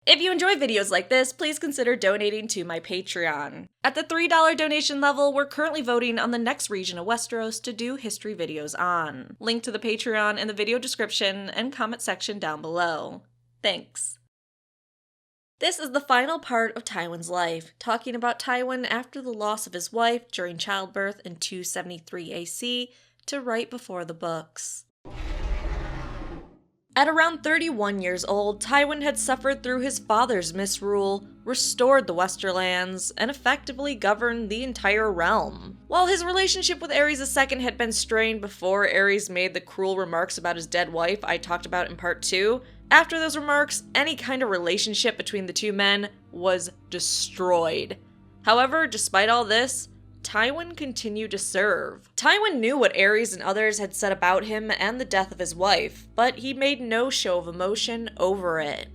If you enjoy videos like this, please consider donating to my Patreon. At the $3 donation level, we're currently voting on the next region of Westeros to do history videos on. Link to the Patreon in the video description and comment section down below. Thanks. This is the final part of Tywin's life, talking about Tywin after the loss of his wife during childbirth in 273 AC to right before the books. At around 31 years old, Tywin had suffered through his father's misrule, restored the Westerlands, and effectively governed the entire realm. While his relationship with Aerys II had been strained before Aerys made the cruel remarks about his dead wife I talked about in part 2, after those remarks, any kind of relationship between the two men was destroyed. However, despite all this, Tywin continued to serve. Tywin knew what Aerys and others had said about him and the death of his wife, but he made no show of emotion over it.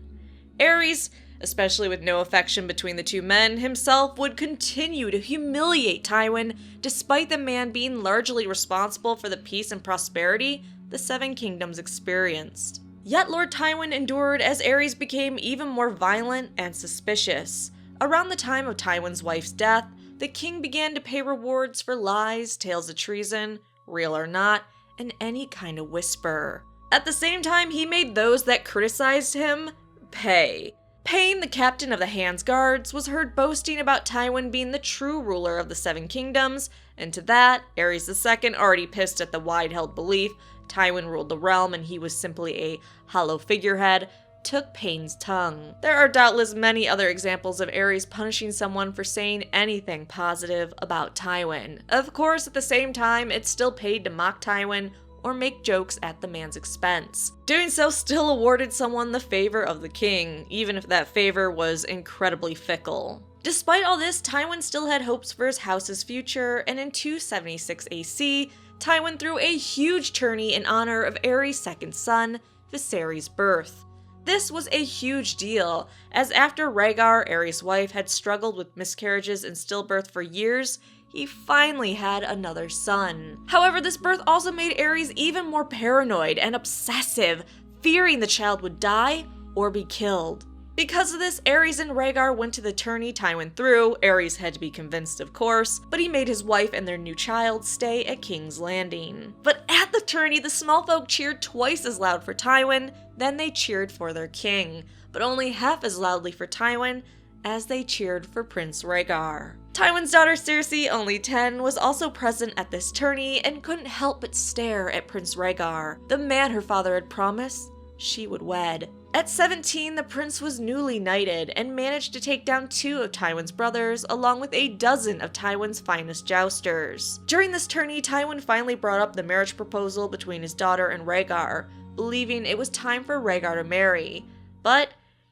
Aerys, especially with no affection between the two men, himself would continue to humiliate Tywin despite the man being largely responsible for the peace and prosperity the Seven Kingdoms experienced. Yet Lord Tywin endured as Aerys became even more violent and suspicious. Around the time of Tywin's wife's death, the king began to pay rewards for lies, tales of treason, real or not, and any kind of whisper. At the same time, he made those that criticized him pay. Payne, the captain of the Hands Guards, was heard boasting about Tywin being the true ruler of the Seven Kingdoms, and to that, Aerys II, already pissed at the wide-held belief Tywin ruled the realm and he was simply a hollow figurehead, took Payne's tongue. There are doubtless many other examples of Aerys punishing someone for saying anything positive about Tywin. Of course, at the same time, it's still paid to mock Tywin or make jokes at the man's expense. Doing so still awarded someone the favor of the king, even if that favor was incredibly fickle. Despite all this, Tywin still had hopes for his house's future, and in 276 AC, Tywin threw a huge tourney in honor of Aerys' second son, Viserys' birth. This was a huge deal, as after Rhaegar, Aerys' wife, had struggled with miscarriages and stillbirth for years, he finally had another son. However, this birth also made Aerys even more paranoid and obsessive, fearing the child would die or be killed. Because of this, Aerys and Rhaegar went to the tourney Tywin threw. Aerys had to be convinced, of course, but he made his wife and their new child stay at King's Landing. But at the tourney, the small folk cheered twice as loud for Tywin, then they cheered for their king, but only half as loudly for Tywin as they cheered for Prince Rhaegar. Tywin's daughter Cersei, only 10, was also present at this tourney and couldn't help but stare at Prince Rhaegar, the man her father had promised she would wed. At 17, the prince was newly knighted and managed to take down 2 of Tywin's brothers, along with a dozen of Tywin's finest jousters. During this tourney, Tywin finally brought up the marriage proposal between his daughter and Rhaegar, believing it was time for Rhaegar to marry. But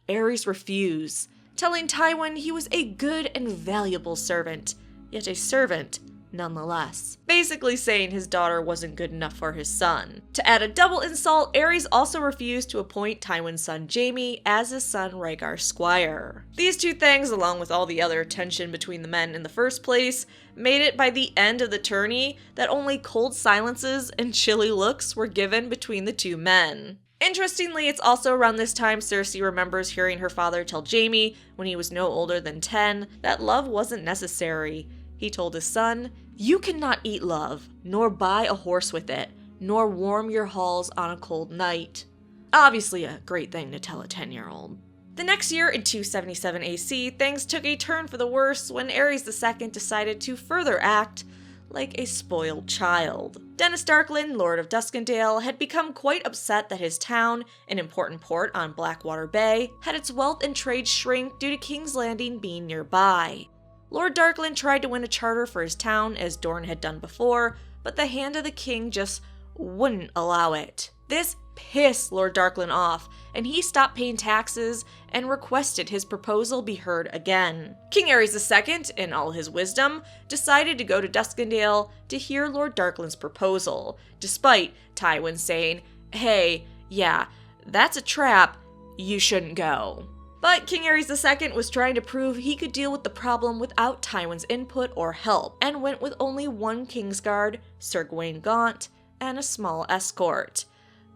Aerys refused, telling Tywin he was a good and valuable servant, yet a servant nonetheless. Basically saying his daughter wasn't good enough for his son. To add a double insult, Aerys also refused to appoint Tywin's son Jaime as his son Rhaegar's squire. These two things, along with all the other tension between the men in the first place, made it by the end of the tourney that only cold silences and chilly looks were given between the two men. Interestingly, it's also around this time Cersei remembers hearing her father tell Jaime, when he was no older than 10, that love wasn't necessary. He told his son, "You cannot eat love, nor buy a horse with it, nor warm your halls on a cold night." Obviously a great thing to tell a 10-year-old. The next year, in 277 AC, things took a turn for the worse when Aerys II decided to further act like a spoiled child. Dennis Darkland, Lord of Duskendale, had become quite upset that his town, an important port on Blackwater Bay, had its wealth and trade shrink due to King's Landing being nearby. Lord Darkland tried to win a charter for his town, as Dorne had done before, but the hand of the king just wouldn't allow it. This pissed Lord Darkland off, and he stopped paying taxes and requested his proposal be heard again. King Aerys II, in all his wisdom, decided to go to Duskendale to hear Lord Darkland's proposal, despite Tywin saying, "Hey, yeah, that's a trap, you shouldn't go." But King Aerys II was trying to prove he could deal with the problem without Tywin's input or help, and went with only one Kingsguard, Sir Gawain Gaunt, and a small escort.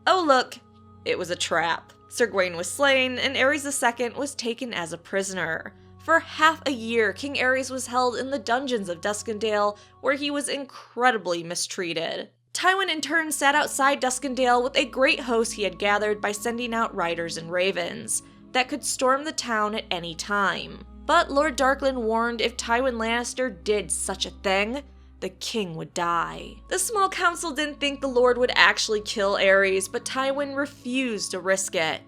Oh look, it was a trap. Sir Gawain was slain, and Aerys II was taken as a prisoner. For half a year, King Aerys was held in the dungeons of Duskendale, where he was incredibly mistreated. Tywin in turn sat outside Duskendale with a great host he had gathered by sending out riders and ravens that could storm the town at any time. But Lord Darkland warned if Tywin Lannister did such a thing, the king would die. The small council didn't think the Lord would actually kill Aerys, but Tywin refused to risk it.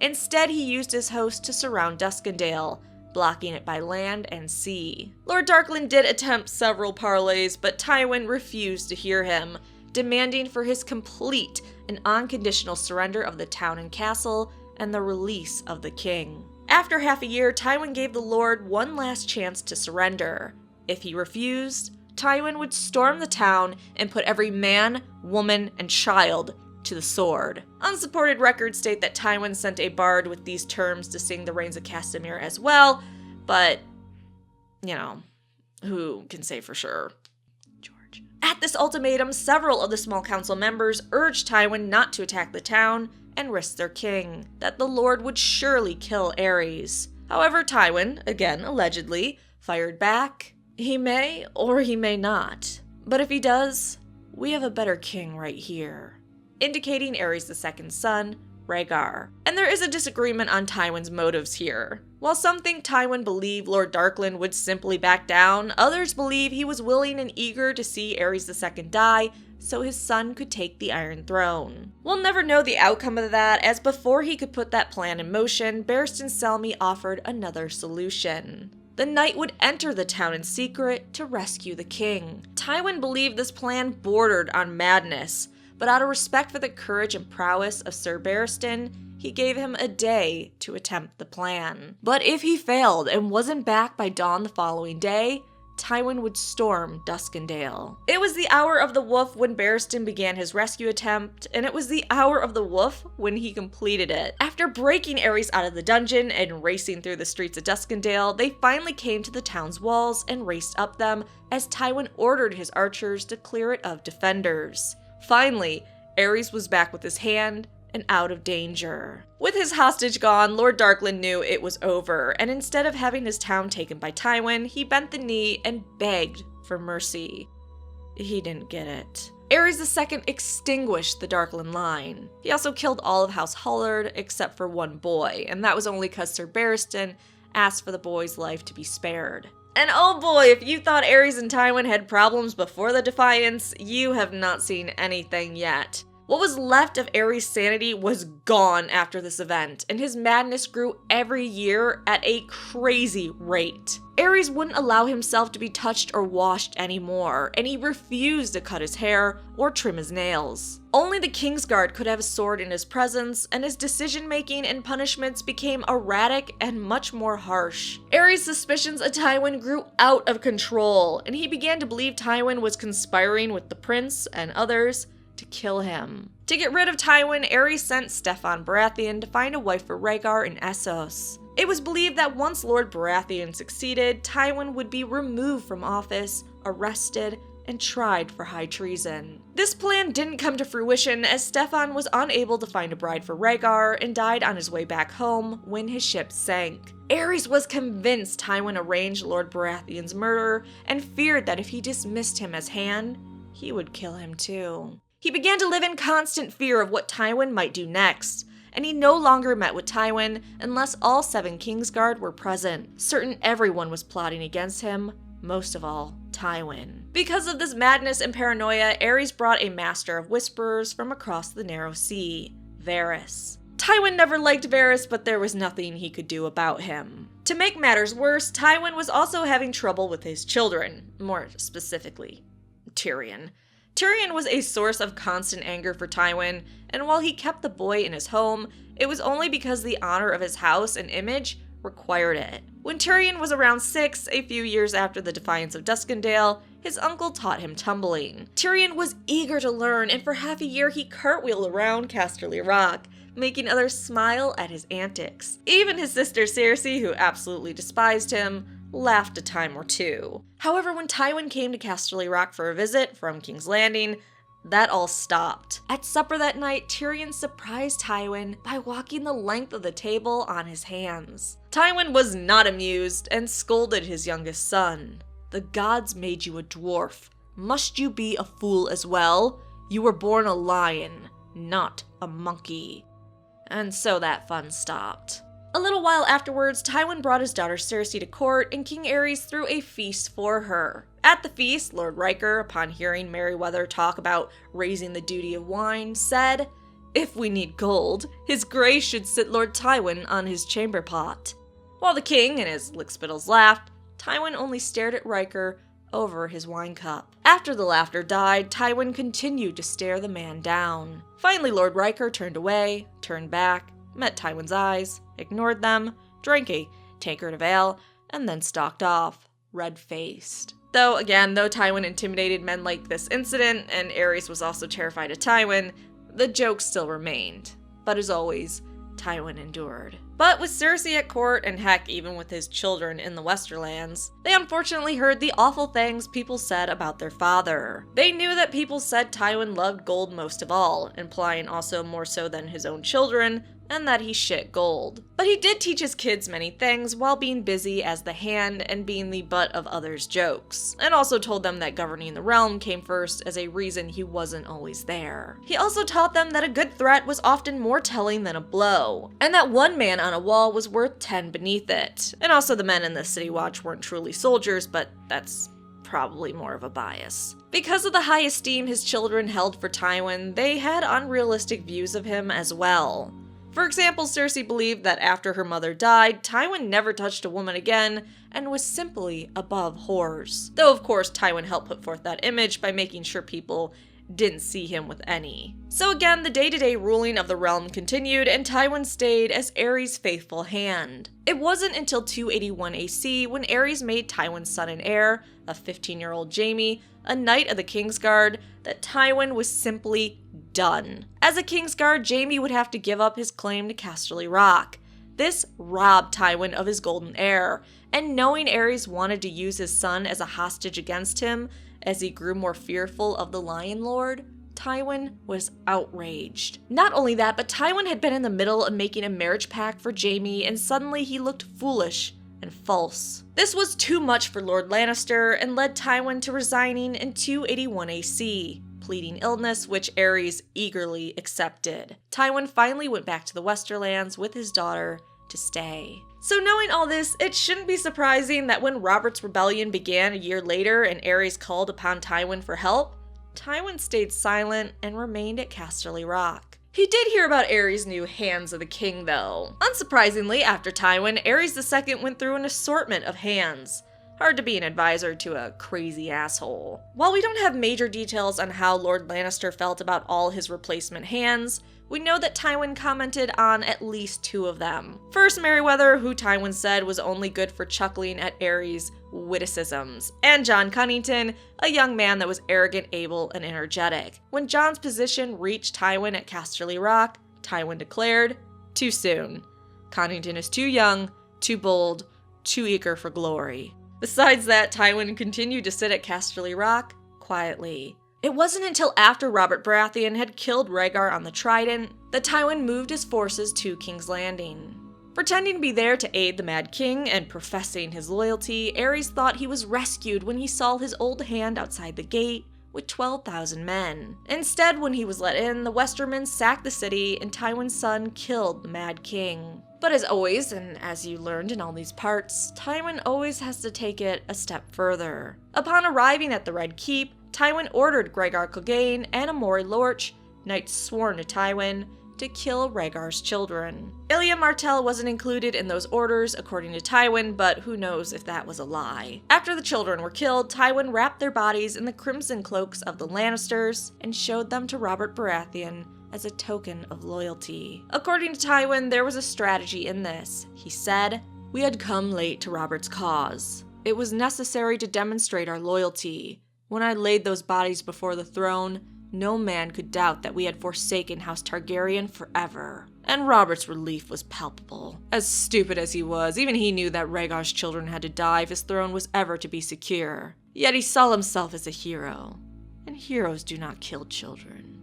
Instead, he used his host to surround Duskendale, blocking it by land and sea. Lord Darkland did attempt several parleys, but Tywin refused to hear him, demanding for his complete and unconditional surrender of the town and castle and the release of the king. After half a year, Tywin gave the Lord one last chance to surrender. If he refused, Tywin would storm the town and put every man, woman, and child to the sword. Unsupported records state that Tywin sent a bard with these terms to sing the Rains of Castamere as well, but, who can say for sure? George. At this ultimatum, several of the small council members urged Tywin not to attack the town and risk their king, that the Lord would surely kill Aerys. However, Tywin, again allegedly, fired back. He may or he may not, but if he does, we have a better king right here, indicating Aerys II's son, Rhaegar. And there is a disagreement on Tywin's motives here. While some think Tywin believed Lord Darkland would simply back down, others believe he was willing and eager to see Aerys II die so his son could take the Iron Throne. We'll never know the outcome of that, as before he could put that plan in motion, Barristan Selmy offered another solution. The knight would enter the town in secret to rescue the king. Tywin believed this plan bordered on madness, but out of respect for the courage and prowess of Sir Barristan, he gave him a day to attempt the plan. But if he failed and wasn't back by dawn the following day, Tywin would storm Duskendale. It was the hour of the wolf when Barristan began his rescue attempt, and it was the hour of the wolf when he completed it. After breaking Aerys out of the dungeon and racing through the streets of Duskendale, they finally came to the town's walls and raced up them as Tywin ordered his archers to clear it of defenders. Finally, Aerys was back with his hand and out of danger. With his hostage gone, Lord Darkland knew it was over, and instead of having his town taken by Tywin, he bent the knee and begged for mercy. He didn't get it. Aerys II extinguished the Darkland line. He also killed all of House Hollard except for one boy, and that was only because Sir Barristan asked for the boy's life to be spared. And oh boy, if you thought Aerys and Tywin had problems before the Defiance, you have not seen anything yet. What was left of Aerys' sanity was gone after this event, and his madness grew every year at a crazy rate. Aerys wouldn't allow himself to be touched or washed anymore, and he refused to cut his hair or trim his nails. Only the Kingsguard could have a sword in his presence, and his decision-making and punishments became erratic and much more harsh. Aerys' suspicions of Tywin grew out of control, and he began to believe Tywin was conspiring with the prince and others to kill him. To get rid of Tywin, Aerys sent Steffon Baratheon to find a wife for Rhaegar in Essos. It was believed that once Lord Baratheon succeeded, Tywin would be removed from office, arrested, and tried for high treason. This plan didn't come to fruition as Steffon was unable to find a bride for Rhaegar and died on his way back home when his ship sank. Aerys was convinced Tywin arranged Lord Baratheon's murder and feared that if he dismissed him as Hand, he would kill him too. He began to live in constant fear of what Tywin might do next, and he no longer met with Tywin unless all 7 Kingsguard were present, certain everyone was plotting against him, most of all, Tywin. Because of this madness and paranoia, Aerys brought a master of whisperers from across the narrow sea, Varys. Tywin never liked Varys, but there was nothing he could do about him. To make matters worse, Tywin was also having trouble with his children, more specifically, Tyrion. Tyrion was a source of constant anger for Tywin, and while he kept the boy in his home, it was only because the honor of his house and image required it. When Tyrion was around 6, a few years after the Defiance of Duskendale, his uncle taught him tumbling. Tyrion was eager to learn, and for half a year he cartwheeled around Casterly Rock, making others smile at his antics. Even his sister Cersei, who absolutely despised him, laughed a time or two. However, when Tywin came to Casterly Rock for a visit from King's Landing, that all stopped. At supper that night, Tyrion surprised Tywin by walking the length of the table on his hands. Tywin was not amused and scolded his youngest son. "The gods made you a dwarf. Must you be a fool as well? You were born a lion, not a monkey." And so that fun stopped. A little while afterwards, Tywin brought his daughter Cersei to court, and King Aerys threw a feast for her. At the feast, Lord Riker, upon hearing Merryweather talk about raising the duty of wine, said, "If we need gold, his grace should sit Lord Tywin on his chamber pot." While the king and his lickspittles laughed, Tywin only stared at Riker over his wine cup. After the laughter died, Tywin continued to stare the man down. Finally, Lord Riker turned away, turned back, met Tywin's eyes, ignored them, drank a tankard of ale, and then stalked off, red-faced. Though Tywin intimidated men like this incident, and Aerys was also terrified of Tywin, the joke still remained. But as always, Tywin endured. But with Cersei at court, and heck, even with his children in the Westerlands, they unfortunately heard the awful things people said about their father. They knew that people said Tywin loved gold most of all, implying also more so than his own children, and that he shit gold. But he did teach his kids many things while being busy as the Hand and being the butt of others' jokes, and also told them that governing the realm came first as a reason he wasn't always there. He also taught them that a good threat was often more telling than a blow, and that one man on a wall was worth 10 beneath it. And also the men in the City Watch weren't truly soldiers, but that's probably more of a bias. Because of the high esteem his children held for Tywin, they had unrealistic views of him as well. For example, Cersei believed that after her mother died, Tywin never touched a woman again and was simply above whores. Though of course Tywin helped put forth that image by making sure people didn't see him with any. So again, the day-to-day ruling of the realm continued, and Tywin stayed as Aerys' faithful hand. It wasn't until 281 AC when Aerys made Tywin's son and heir, a 15-year-old Jaime, a knight of the Kingsguard, that Tywin was simply done. As a Kingsguard, Jaime would have to give up his claim to Casterly Rock. This robbed Tywin of his golden heir, and knowing Aerys wanted to use his son as a hostage against him as he grew more fearful of the Lion Lord, Tywin was outraged. Not only that, but Tywin had been in the middle of making a marriage pact for Jaime, and suddenly he looked foolish and false. This was too much for Lord Lannister and led Tywin to resigning in 281 AC. Pleading illness, which Aerys eagerly accepted. Tywin finally went back to the Westerlands with his daughter to stay. So knowing all this, it shouldn't be surprising that when Robert's rebellion began a year later and Aerys called upon Tywin for help, Tywin stayed silent and remained at Casterly Rock. He did hear about Aerys' new Hands of the King though. Unsurprisingly, after Tywin, Aerys II went through an assortment of hands. Hard to be an advisor to a crazy asshole. While we don't have major details on how Lord Lannister felt about all his replacement hands, we know that Tywin commented on at least 2 of them. First, Merryweather, who Tywin said was only good for chuckling at Aerys' witticisms, and Jon Cunnington, a young man that was arrogant, able, and energetic. When Jon's position reached Tywin at Casterly Rock, Tywin declared, "Too soon. Cunnington is too young, too bold, too eager for glory." Besides that, Tywin continued to sit at Casterly Rock quietly. It wasn't until after Robert Baratheon had killed Rhaegar on the Trident that Tywin moved his forces to King's Landing. Pretending to be there to aid the Mad King and professing his loyalty, Aerys thought he was rescued when he saw his old hand outside the gate with 12,000 men. Instead, when he was let in, the Westermen sacked the city and Tywin's son killed the Mad King. But as always, and as you learned in all these parts, Tywin always has to take it a step further. Upon arriving at the Red Keep, Tywin ordered Gregor Clegane and Amori Lorch, knights sworn to Tywin, to kill Rhaegar's children. Ilya Martell wasn't included in those orders, according to Tywin, but who knows if that was a lie. After the children were killed, Tywin wrapped their bodies in the crimson cloaks of the Lannisters and showed them to Robert Baratheon as a token of loyalty. According to Tywin, there was a strategy in this. He said, "We had come late to Robert's cause. It was necessary to demonstrate our loyalty. When I laid those bodies before the throne, no man could doubt that we had forsaken House Targaryen forever." And Robert's relief was palpable. As stupid as he was, even he knew that Rhaegar's children had to die if his throne was ever to be secure. Yet he saw himself as a hero. And and heroes do not kill children.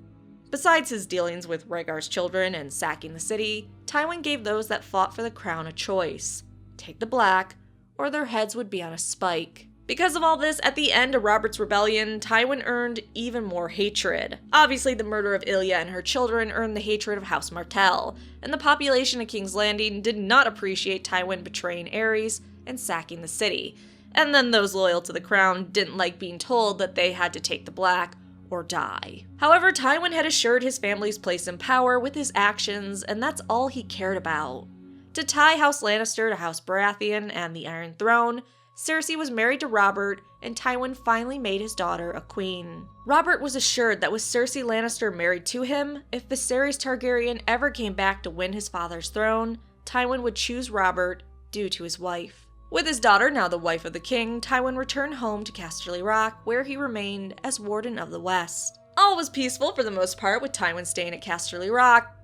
Besides his dealings with Rhaegar's children and sacking the city, Tywin gave those that fought for the crown a choice. Take the black, or their heads would be on a spike. Because of all this, at the end of Robert's rebellion, Tywin earned even more hatred. Obviously, the murder of Ilya and her children earned the hatred of House Martell, and the population of King's Landing did not appreciate Tywin betraying Aerys and sacking the city. And then those loyal to the crown didn't like being told that they had to take the black or die. However, Tywin had assured his family's place in power with his actions, and that's all he cared about. To tie House Lannister to House Baratheon and the Iron Throne, Cersei was married to Robert, and Tywin finally made his daughter a queen. Robert was assured that with Cersei Lannister married to him, if Viserys Targaryen ever came back to win his father's throne, Tywin would choose Robert due to his wife. With his daughter now the wife of the king, Tywin returned home to Casterly Rock, where he remained as Warden of the West. All was peaceful for the most part, with Tywin staying at Casterly Rock.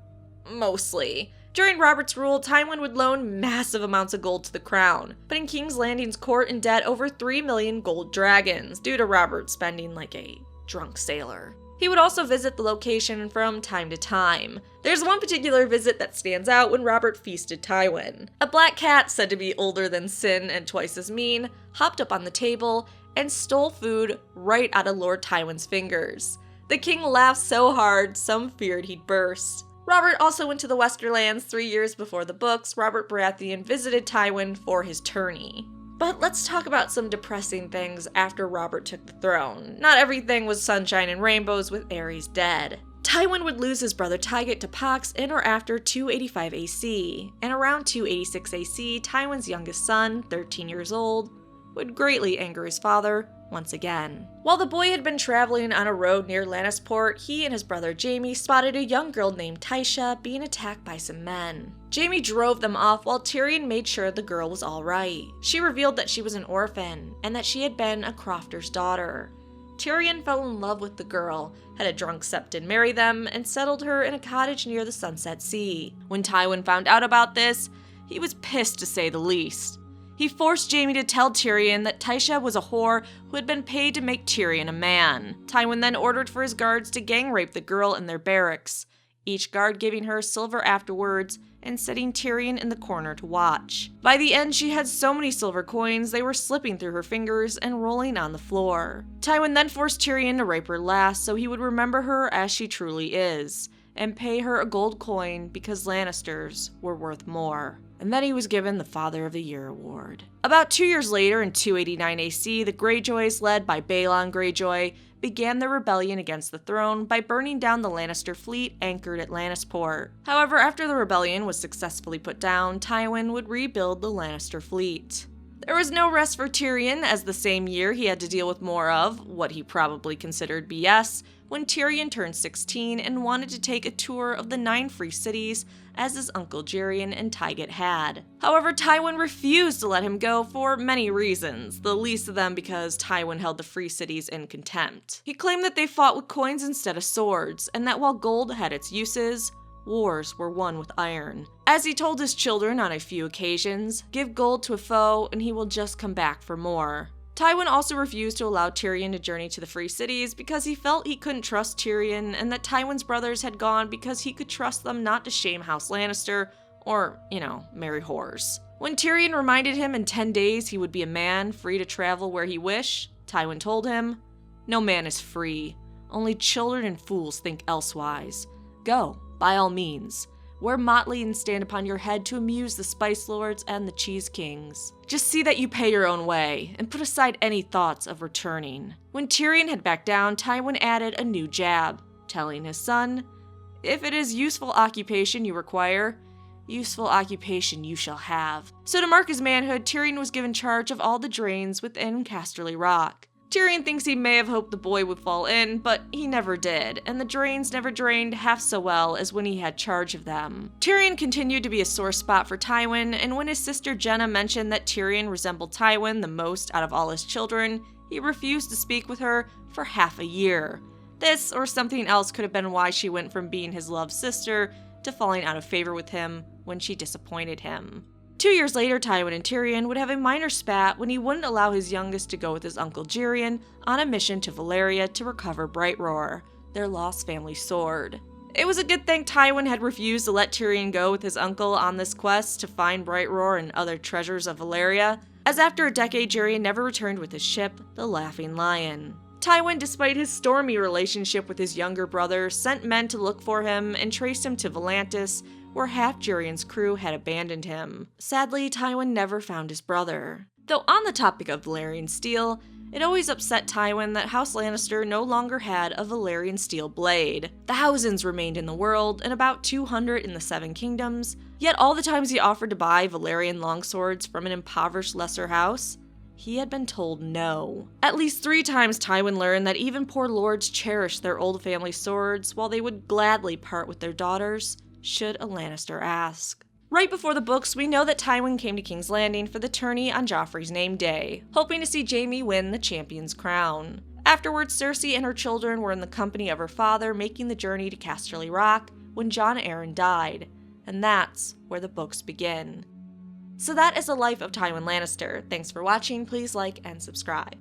Mostly. During Robert's rule, Tywin would loan massive amounts of gold to the crown, putting King's Landing's court in debt over 3 million gold dragons, due to Robert spending like a drunk sailor. He would also visit the location from time to time. There's one particular visit that stands out when Robert feasted Tywin. A black cat, said to be older than Sin and twice as mean, hopped up on the table and stole food right out of Lord Tywin's fingers. The king laughed so hard, some feared he'd burst. Robert also went to the Westerlands 3 years before the books. Robert Baratheon visited Tywin for his tourney. But let's talk about some depressing things after Robert took the throne. Not everything was sunshine and rainbows with Aerys dead. Tywin would lose his brother Tygett to pox in or after 285 AC, and around 286 AC, Tywin's youngest son, 13 years old, would greatly anger his father once again. While the boy had been traveling on a road near Lannisport, he and his brother Jaime spotted a young girl named Tysha being attacked by some men. Jaime drove them off while Tyrion made sure the girl was alright. She revealed that she was an orphan, and that she had been a crofter's daughter. Tyrion fell in love with the girl, had a drunk septon marry them, and settled her in a cottage near the Sunset Sea. When Tywin found out about this, he was pissed to say the least. He forced Jaime to tell Tyrion that Tysha was a whore who had been paid to make Tyrion a man. Tywin then ordered for his guards to gang rape the girl in their barracks, each guard giving her silver afterwards and setting Tyrion in the corner to watch. By the end, she had so many silver coins they were slipping through her fingers and rolling on the floor. Tywin then forced Tyrion to rape her last so he would remember her as she truly is, and pay her a gold coin because Lannisters were worth more. And then he was given the Father of the Year award. About 2 years later, in 289 AC, the Greyjoys, led by Balon Greyjoy, began their rebellion against the throne by burning down the Lannister fleet anchored at Lannisport. However, after the rebellion was successfully put down, Tywin would rebuild the Lannister fleet. There was no rest for Tyrion, as the same year he had to deal with more of what he probably considered BS, when Tyrion turned 16 and wanted to take a tour of the 9 free cities as his uncle Jaerion and Tygett had. However, Tywin refused to let him go for many reasons, the least of them because Tywin held the free cities in contempt. He claimed that they fought with coins instead of swords, and that while gold had its uses, wars were won with iron. As he told his children on a few occasions, give gold to a foe and he will just come back for more. Tywin also refused to allow Tyrion to journey to the Free Cities because he felt he couldn't trust Tyrion, and that Tywin's brothers had gone because he could trust them not to shame House Lannister or, marry whores. When Tyrion reminded him in 10 days he would be a man, free to travel where he wished, Tywin told him, "No man is free. Only children and fools think elsewise. Go, by all means. Wear motley and stand upon your head to amuse the Spice Lords and the Cheese Kings. Just see that you pay your own way, and put aside any thoughts of returning." When Tyrion had backed down, Tywin added a new jab, telling his son, "If it is useful occupation you require, useful occupation you shall have." So to mark his manhood, Tyrion was given charge of all the drains within Casterly Rock. Tyrion thinks he may have hoped the boy would fall in, but he never did, and the drains never drained half so well as when he had charge of them. Tyrion continued to be a sore spot for Tywin, and when his sister Jenna mentioned that Tyrion resembled Tywin the most out of all his children, he refused to speak with her for half a year. This, or something else, could have been why she went from being his loved sister to falling out of favor with him when she disappointed him. 2 years later, Tywin and Tyrion would have a minor spat when he wouldn't allow his youngest to go with his uncle Jaerion on a mission to Valyria to recover Brightroar, their lost family sword. It was a good thing Tywin had refused to let Tyrion go with his uncle on this quest to find Brightroar and other treasures of Valyria, as after a decade Jaerion never returned with his ship, the Laughing Lion. Tywin, despite his stormy relationship with his younger brother, sent men to look for him and traced him to Volantis, where half Jaerion's crew had abandoned him. Sadly, Tywin never found his brother. Though on the topic of Valyrian steel, it always upset Tywin that House Lannister no longer had a Valyrian steel blade. Thousands remained in the world, and about 200 in the Seven Kingdoms, yet all the times he offered to buy Valyrian longswords from an impoverished lesser house, he had been told no. At least 3 times Tywin learned that even poor lords cherished their old family swords, while they would gladly part with their daughters, should a Lannister ask. Right before the books, we know that Tywin came to King's Landing for the tourney on Joffrey's name day, hoping to see Jaime win the champion's crown. Afterwards, Cersei and her children were in the company of her father making the journey to Casterly Rock when Jon Arryn died, and that's where the books begin. So that is the life of Tywin Lannister. Thanks for watching, please like and subscribe.